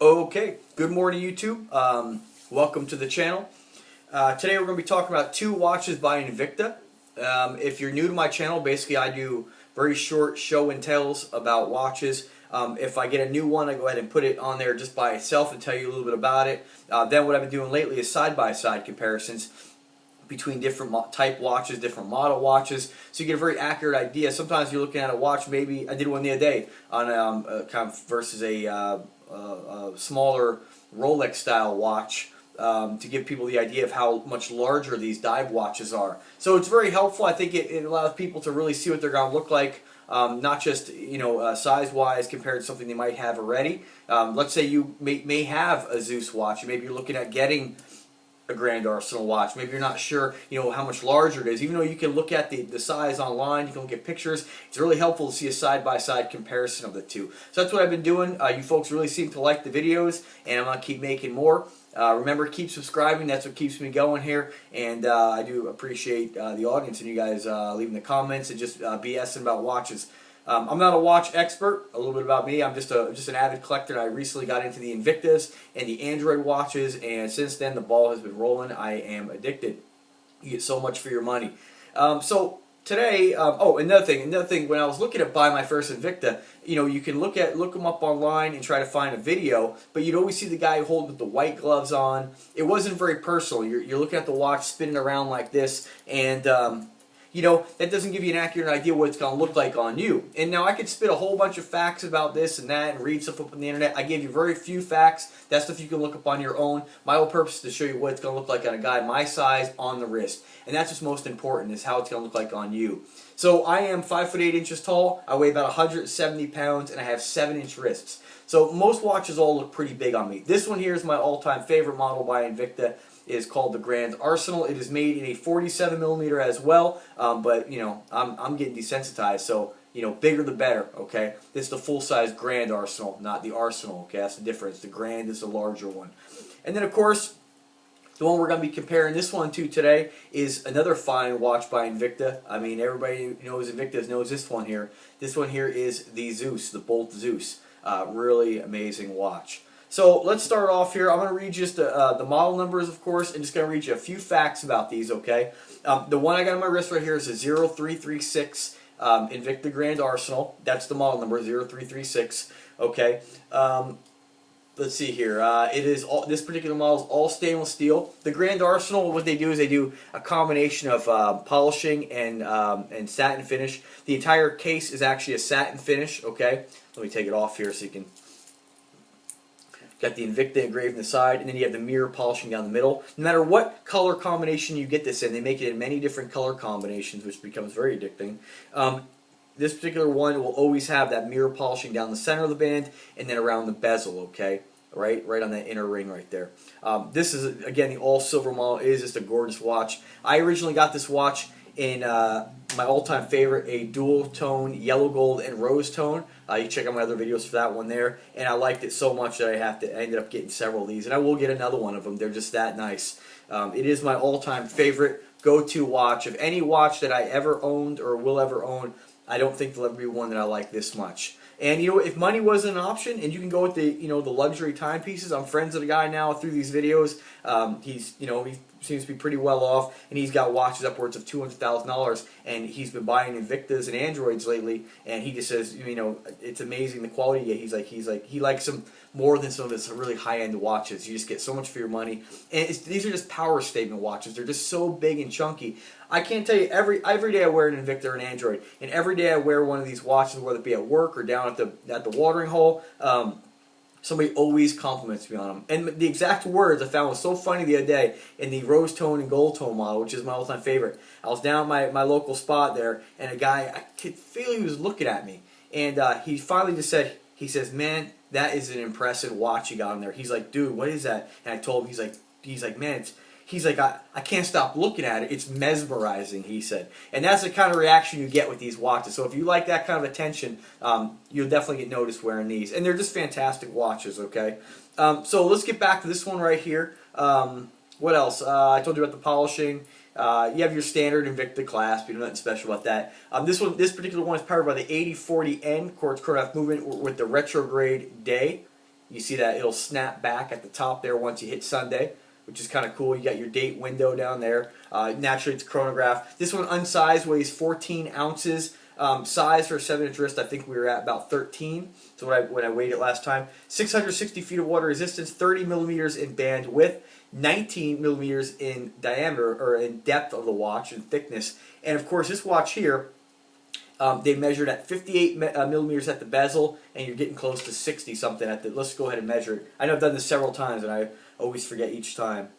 Okay, good morning YouTube. Welcome to the channel. Today we're going to be talking about two watches by Invicta. If you're new to my channel, basically I do very short show and tells about watches. If I get a new one, I go ahead and put it on there just by itself and tell you a little bit about it. Then what I've been doing lately is side-by-side comparisons between different type watches, different model watches, so you get a very accurate idea. Sometimes you're looking at a watch, maybe I did one the other day on kind of versus a smaller Rolex style watch, to give people the idea of how much larger these dive watches are. So it's very helpful. I think it allows people to really see what they're going to look like, not just size wise compared to something they might have already. Let's say you may have a Zeus watch, maybe you're looking at getting a Grand Arsenal watch. Maybe you're not sure, how much larger it is. Even though you can look at the size online, you can look at pictures, it's really helpful to see a side-by-side comparison of the two. So that's what I've been doing. You folks really seem to like the videos, and I'm going to keep making more. Remember, keep subscribing. That's what keeps me going here, and I do appreciate the audience and you guys leaving the comments and just BSing about watches. I'm not a watch expert. A little bit about me. I'm just an avid collector. I recently got into the Invictas and the Android watches, and since then the ball has been rolling. I am addicted. You get so much for your money. So today, another thing. When I was looking to buy my first Invicta, you can look them up online and try to find a video, but you'd always see the guy holding with the white gloves on. It wasn't very personal. You're looking at the watch spinning around like this, and that doesn't give you an accurate idea what it's going to look like on you. And now I could spit a whole bunch of facts about this and that and read stuff up on the internet. I gave you very few facts. That stuff you can look up on your own. My whole purpose is to show you what it's going to look like on a guy my size on the wrist. And that's what's most important, is how it's going to look like on you. So I am 5'8" tall. I weigh about 170 pounds, and I have 7-inch wrists. So most watches all look pretty big on me. This one here is my all-time favorite model by Invicta. It is called the Grand Arsenal. It is made in a 47mm as well, but I'm getting desensitized, so bigger the better. Okay, this is the full-size Grand Arsenal, not the Arsenal. Okay, that's the difference. The Grand is the larger one, and then of course the one we're going to be comparing this one to today is another fine watch by Invicta. I mean, everybody who knows Invicta knows this one here. This one here is the Zeus, the Bolt Zeus. Really amazing watch. So let's start off here. I'm going to read just the model numbers, of course, and just going to read you a few facts about these, okay? The one I got on my wrist right here is a 0336 Invicta Grand Arsenal. That's the model number, 0336, okay? Let's see here. This particular model is all stainless steel. The Grand Arsenal, what they do is they do a combination of polishing and satin finish. The entire case is actually a satin finish, okay? Let me take it off here so you can... Got the Invicta engraved in the side, and then you have the mirror polishing down the middle. No matter what color combination you get this in, they make it in many different color combinations, which becomes very addicting. This particular one will always have that mirror polishing down the center of the band and then around the bezel, okay? Right on that inner ring right there. This is, again, the all-silver model. It is just a gorgeous watch. I originally got this watch in my all-time favorite, a dual-tone yellow gold and rose tone. You can check out my other videos for that one there. And I liked it so much that I ended up getting several of these. And I will get another one of them. They're just that nice. It is my all-time favorite go-to watch. Of any watch that I ever owned or will ever own, I don't think there'll ever be one that I like this much. And if money wasn't an option, and you can go with the the luxury timepieces. I'm friends with a guy now through these videos. He's he seems to be pretty well off, and he's got watches upwards of $200,000, and he's been buying Invictas and Androids lately. And he just says it's amazing the quality. He's like he likes them more than some of this really high-end watches. You just get so much for your money, and these are just power statement watches. They're just so big and chunky. I can't tell you, every day I wear an Invicta or an Android, and every day I wear one of these watches, whether it be at work or down at the watering hole. Somebody always compliments me on them. And the exact words I found was so funny the other day in the rose tone and gold tone model, which is my all-time favorite. I was down at my local spot there, and a guy, I could feel he was looking at me, and he finally just said, he says, "Man, that is an impressive watch you got on there." He's like, "Dude, what is that?" And I told him, he's like, "Man, He's like, I can't stop looking at it. It's mesmerizing," he said. And that's the kind of reaction you get with these watches. So if you like that kind of attention, you'll definitely get noticed wearing these. And they're just fantastic watches, okay? So let's get back to this one right here. What else? I told you about the polishing. You have your standard Invicta clasp. You know, nothing special about that. This particular one is powered by the 8040N quartz chronograph movement with the retrograde day. You see that it'll snap back at the top there once you hit Sunday, which is kind of cool. You got your date window down there. Naturally, it's a chronograph. This one unsized weighs 14 ounces. Size for a 7-inch wrist, I think we were at about 13. So when I weighed it last time. 660 feet of water resistance, 30 millimeters in band width, 19 millimeters in diameter, or in depth of the watch and thickness. And of course, this watch here, they measured at 58 millimeters at the bezel, and you're getting close to 60 something at the. Let's go ahead and measure it. I know I've done this several times, and I always forget each time.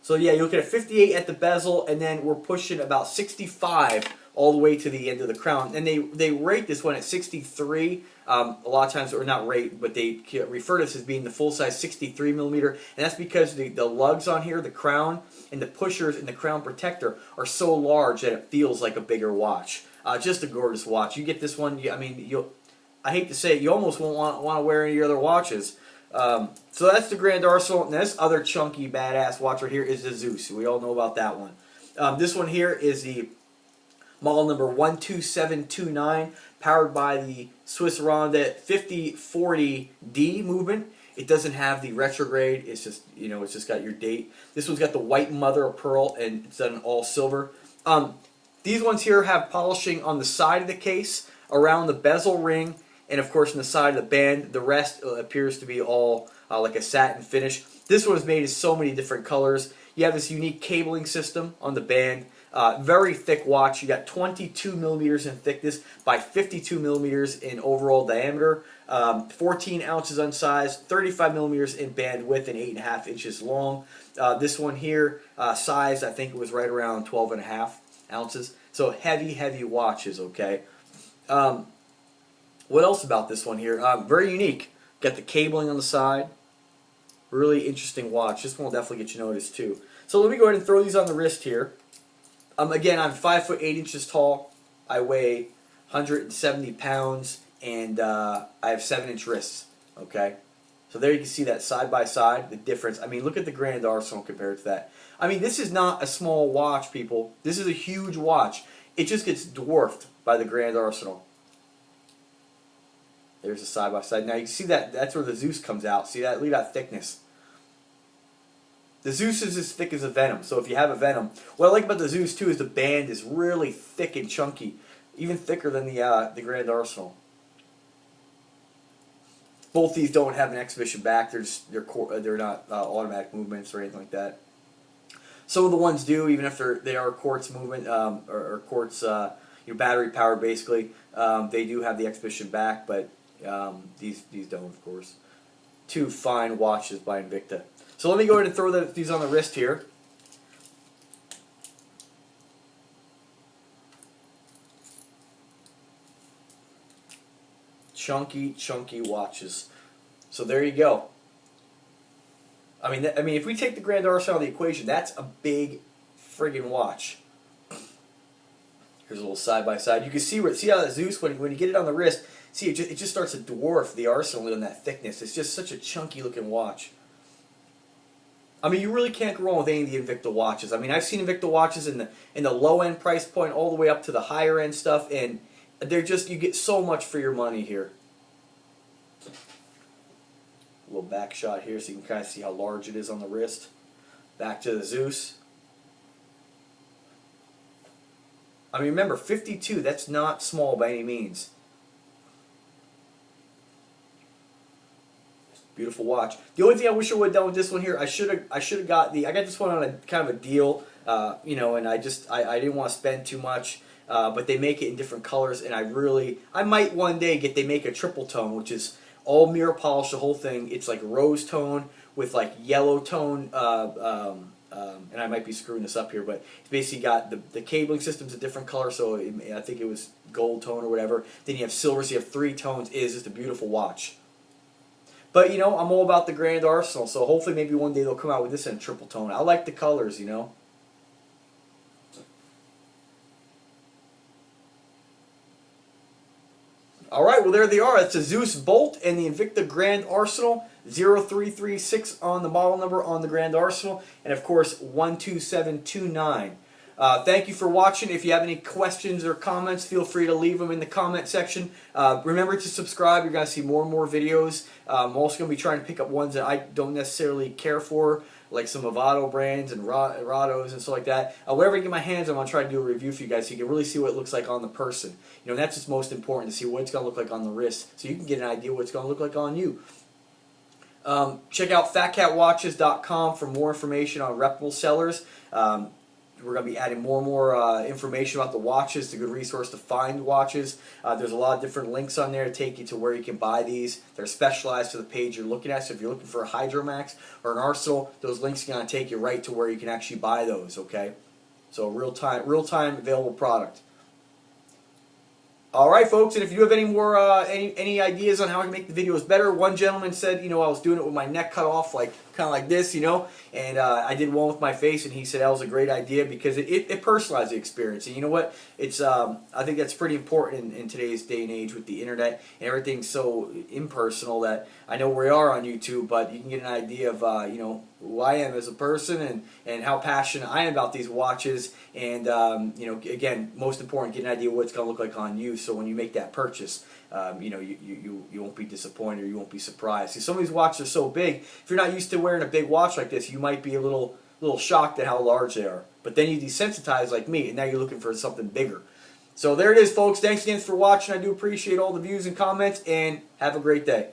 So yeah, you look at a 58 at the bezel, and then we're pushing about 65 all the way to the end of the crown. And they rate this one at 63. A lot of times, or not rate, but they refer to this as being the full-size 63 millimeter. And that's because the lugs on here, the crown, and the pushers and the crown protector are so large that it feels like a bigger watch. Just a gorgeous watch. You get this one, I mean, I hate to say it, you almost won't want to wear any other watches. So that's the Grand Arsenal, and this other chunky badass watch right here is the Zeus. We all know about that one. This one here is the model number 12729, powered by the Swiss Ronda 5040D movement. It doesn't have the retrograde. It's just, you know, it's just got your date. This one's got the white mother of pearl, and it's done in all silver. These ones here have polishing on the side of the case, around the bezel ring, and of course on the side of the band. The rest appears to be all like a satin finish. This one is made in so many different colors. You have this unique cabling system on the band. Very thick watch. You got 22 millimeters in thickness by 52 millimeters in overall diameter. 14 ounces unsized, 35 millimeters in band width, and 8.5 inches long. This one here, size, I think it was right around 12.5 ounces. So heavy watches, okay? What else about this one here? Very unique. Got the cabling on the side. Really interesting watch. This one will definitely get you noticed too. So let me go ahead and throw these on the wrist here. Again, I'm 5 foot 8 inches tall. I weigh 170 pounds, and I have 7-inch wrists. Okay, so there you can see that side by side, the difference. I mean, look at the Grand Arsenal compared to that. I mean, this is not a small watch, people. This is a huge watch. It just gets dwarfed by the Grand Arsenal. There's a side by side. Now you can see that that's where the Zeus comes out. See that? Look at that thickness. The Zeus is as thick as a Venom, so if you have a Venom, what I like about the Zeus too is the band is really thick and chunky, even thicker than the Grand Arsenal. Both these don't have an exhibition back; they're not automatic movements or anything like that. Some of the ones do, even if they are quartz movement or quartz battery powered. Basically, they do have the exhibition back, but these don't, of course. Two fine watches by Invicta. So let me go ahead and throw these on the wrist here. Chunky watches. So there you go. I mean, if we take the Grand Arsenal out of the equation, that's a big friggin' watch. Here's a little side by side. You can see how that Zeus, when you get it on the wrist, see it just starts to dwarf the Arsenal in that thickness. It's just such a chunky looking watch. I mean, you really can't go wrong with any of the Invicta watches. I mean, I've seen Invicta watches in the low end price point all the way up to the higher end stuff, and they're just, you get so much for your money here. A little back shot here so you can kind of see how large it is on the wrist. Back to the Zeus. I mean, remember, 52, that's not small by any means. Beautiful watch. The only thing I wish I would have done with this one here, I should have got I got this one on a kind of a deal, and I didn't want to spend too much, but they make it in different colors, and I might one day they make a triple tone, which is all mirror polish, the whole thing. It's like rose tone with like yellow tone, and I might be screwing this up here, but it's basically got the cabling system's a different color, so I think it was gold tone or whatever. Then you have silver, so you have 3 tones. It is just a beautiful watch. But, I'm all about the Grand Arsenal, so hopefully maybe one day they'll come out with this in a triple tone. I like the colors, Alright, well there they are. It's a Zeus Bolt and the Invicta Grand Arsenal. 0336 on the model number on the Grand Arsenal. And of course, 12729. Thank you for watching. If you have any questions or comments, feel free to leave them in the comment section. Remember to subscribe. You're going to see more and more videos. I'm also going to be trying to pick up ones that I don't necessarily care for, like some Avado brands and Rados and stuff like that. Whatever I get my hands on, I'm going to try to do a review for you guys so you can really see what it looks like on the person. You know, that's just most important, to see what it's going to look like on the wrist, so you can get an idea what it's going to look like on you. Check out PHATKATWatches.com for more information on reputable sellers. We're going to be adding more and more information about the watches. It's a good resource to find watches. There's a lot of different links on there to take you to where you can buy these. They're specialized to the page you're looking at. So if you're looking for a Hydromax or an Arsenal, those links are going to take you right to where you can actually buy those. Okay, so real-time available product. All right, folks, and if you have any more any ideas on how I can make the videos better, one gentleman said, you know, I was doing it with my neck cut off, like kind of like this, you know, and I did one with my face, and he said that was a great idea because it personalized the experience. And you know what? It's I think that's pretty important in today's day and age with the internet and everything's so impersonal that I know we are on YouTube, but you can get an idea of you know, who I am as a person and how passionate I am about these watches, and you know, again, most important, get an idea what it's going to look like on you, so when you make that purchase, you know, you won't be disappointed or you won't be surprised. See, some of these watches are so big, if you're not used to wearing a big watch like this, you might be a little shocked at how large they are. But then you desensitize like me, and now you're looking for something bigger. So there it is, folks. Thanks again for watching. I do appreciate all the views and comments, and have a great day.